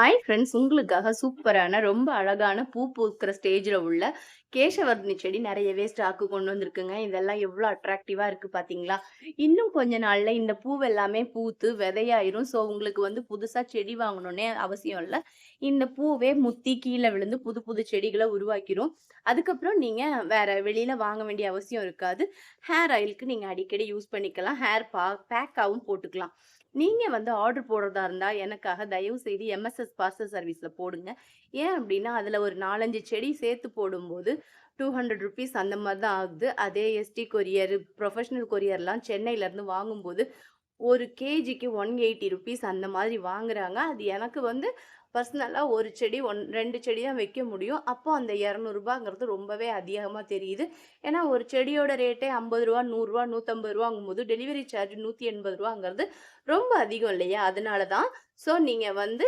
Hi friends, உங்களுக்காக சூப்பரான ரொம்ப அழகான பூ பூக்கிற ஸ்டேஜ்ல உள்ள கேசவர்ணி செடி நிறையவே ஸ்டாக்கு கொண்டு வந்திருக்குங்க. இதெல்லாம் எவ்வளோ அட்ராக்டிவா இருக்கு பார்த்தீங்களா? இன்னும் கொஞ்ச நாள்ல இந்த பூவெல்லாமே பூத்து விதையாயிரும். ஸோ உங்களுக்கு வந்து புதுசா செடி வாங்கணும்னே அவசியம் இல்ல. இந்த பூவே முத்தி கீழ விழுந்து புது புது செடிகள உருவாக்கிரும். அதுக்கப்புறம் நீங்க வேற வெளியில வாங்க வேண்டிய அவசியம் இருக்காது. ஹேர் ஆயிலுக்கு நீங்க அடிக்கடி யூஸ் பண்ணிக்கலாம். ஹேர் பேக்காவும் போட்டுக்கலாம். நீங்க வந்து ஆர்டர் போடுறதா இருந்தா, எனக்காக தயவு செய்து எம்எஸ்எஸ் பார்சல் சர்வீஸ்ல போடுங்க. ஏன் அப்டின்னா, அதுல ஒரு 4, 5 செடி சேர்த்து போடும்போது ₹200 அந்த மாரி தான் ஆகுது. அதே எஸ்டி கொரியர், ப்ரொஃபஷனல் கொரியர்லாம் சென்னையிலருந்து வாங்கும்போது, ஒரு கேஜிக்கு ₹180 அந்த மாதிரி வாங்குறாங்க. அது எனக்கு வந்து பர்சனலா 1 செடி 2 செடி தான் வைக்க முடியும். அப்போ அந்த ₹200ங்கிறது ரொம்பவே அதிகமா தெரியுது. ஏன்னா, ஒரு செடியோட ரேட்டே ரூ. 50, ரூ. 100, ரூ. 150ங்கும்போது டெலிவரி சார்ஜ் ரூ. 180ங்கிறது ரொம்ப அதிகம் இல்லையா? அதனால தான். ஸோ நீங்க வந்து